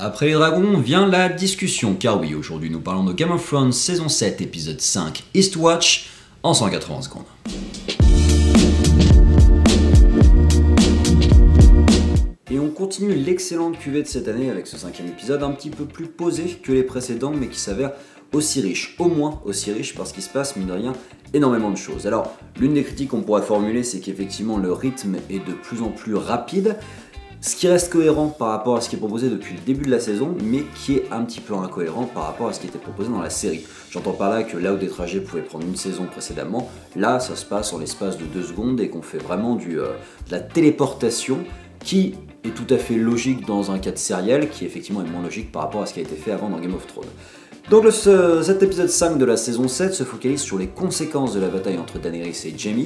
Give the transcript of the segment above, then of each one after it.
Après les dragons vient la discussion, car oui, aujourd'hui nous parlons de Game of Thrones saison 7, épisode 5, Eastwatch, en 180 secondes. Et on continue l'excellente cuvée de cette année avec ce 5e épisode un petit peu plus posé que les précédents, mais qui s'avère aussi riche, au moins aussi riche, parce qu'il se passe, mine de rien, énormément de choses. Alors, l'une des critiques qu'on pourrait formuler, c'est qu'effectivement le rythme est de plus en plus rapide, ce qui reste cohérent par rapport à ce qui est proposé depuis le début de la saison, mais qui est un petit peu incohérent par rapport à ce qui était proposé dans la série. J'entends par là que là où des trajets pouvaient prendre une saison précédemment, là ça se passe en l'espace de 2 secondes et qu'on fait vraiment de la téléportation qui est tout à fait logique dans un cadre sériel, qui effectivement est moins logique par rapport à ce qui a été fait avant dans Game of Thrones. Donc cet épisode 5 de la saison 7 se focalise sur les conséquences de la bataille entre Daenerys et Jaime.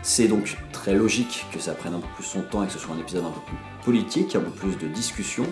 C'est donc très logique que ça prenne un peu plus son temps et que ce soit un épisode un peu plus politique, un peu plus de discussion.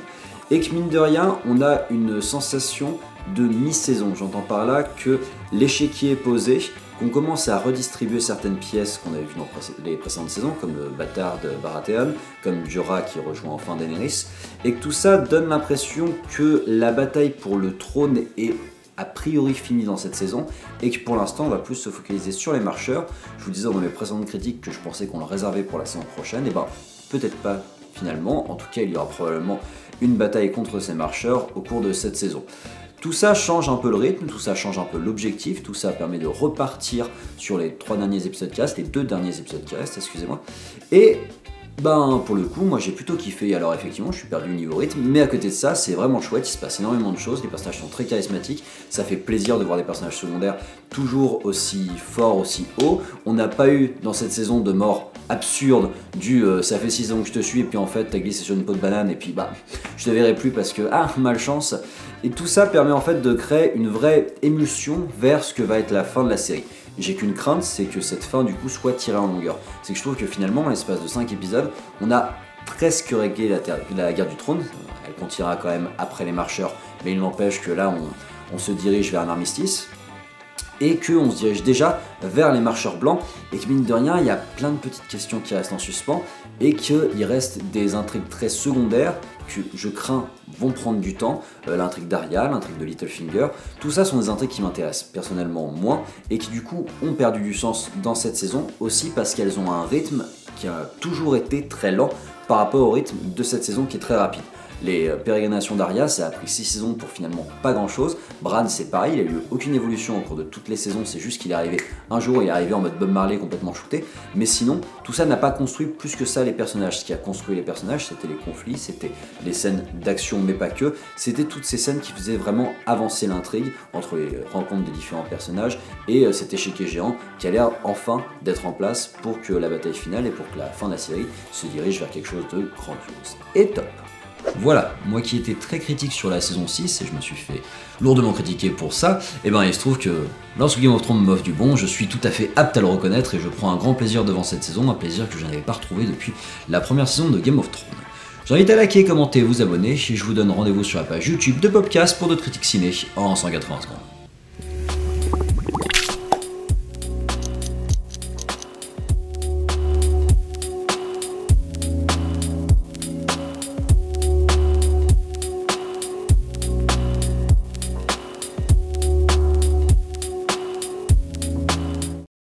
Et que mine de rien, on a une sensation de mi-saison. J'entends par là que l'échiquier est posé, qu'on commence à redistribuer certaines pièces qu'on avait vues dans les précédentes saisons, comme le bâtard de Baratheon, comme Jorah qui rejoint enfin Daenerys, et que tout ça donne l'impression que la bataille pour le trône est a priori finie dans cette saison, et que pour l'instant on va plus se focaliser sur les marcheurs. Je vous disais dans mes précédentes critiques que je pensais qu'on le réservait pour la saison prochaine, et ben peut-être pas finalement, en tout cas il y aura probablement une bataille contre ces marcheurs au cours de cette saison. Tout ça change un peu le rythme, tout ça change un peu l'objectif, tout ça permet de repartir sur les 3 derniers épisodes cast, les 2 derniers épisodes cast, excusez-moi. Et ben pour le coup, moi j'ai plutôt kiffé. Alors effectivement, je suis perdu au niveau rythme, mais à côté de ça, c'est vraiment chouette, il se passe énormément de choses, les personnages sont très charismatiques, ça fait plaisir de voir des personnages secondaires toujours aussi forts, aussi hauts. On n'a pas eu dans cette saison de mort absurde du ça fait 6 ans que je te suis et puis en fait t'as glissé sur une peau de banane et puis bah je te verrai plus parce que malchance. Et tout ça permet en fait de créer une vraie émulsion vers ce que va être la fin de la série. J'ai qu'une crainte, c'est que cette fin du coup soit tirée en longueur. C'est que je trouve que finalement, en l'espace de 5 épisodes, on a presque réglé la guerre du trône. Elle continuera quand même après les marcheurs, mais il n'empêche que là on se dirige vers un armistice. Et qu'on se dirige déjà vers les marcheurs blancs, et que mine de rien, il y a plein de petites questions qui restent en suspens, et qu'il reste des intrigues très secondaires que je crains vont prendre du temps, l'intrigue d'Arya, l'intrigue de Littlefinger, tout ça sont des intrigues qui m'intéressent personnellement moins, et qui du coup ont perdu du sens dans cette saison, aussi parce qu'elles ont un rythme qui a toujours été très lent par rapport au rythme de cette saison qui est très rapide. Les pérégrinations d'Arya, ça a pris 6 saisons pour finalement pas grand chose. Bran c'est pareil, il a eu aucune évolution au cours de toutes les saisons, c'est juste qu'il est arrivé un jour, il est arrivé en mode Bob Marley complètement shooté. Mais sinon, tout ça n'a pas construit plus que ça les personnages. Ce qui a construit les personnages, c'était les conflits, c'était les scènes d'action mais pas que. C'était toutes ces scènes qui faisaient vraiment avancer l'intrigue entre les rencontres des différents personnages et cet échiquier géant qui a l'air enfin d'être en place pour que la bataille finale et pour que la fin de la série se dirige vers quelque chose de grandiose et top. Voilà, moi qui étais très critique sur la saison 6, et je me suis fait lourdement critiquer pour ça, et ben il se trouve que lorsque Game of Thrones m'offre du bon, je suis tout à fait apte à le reconnaître et je prends un grand plaisir devant cette saison, un plaisir que je n'avais pas retrouvé depuis la première saison de Game of Thrones. J'invite à liker, commenter, vous abonner, et je vous donne rendez-vous sur la page YouTube de Popcast pour d'autres critiques ciné en 180 secondes.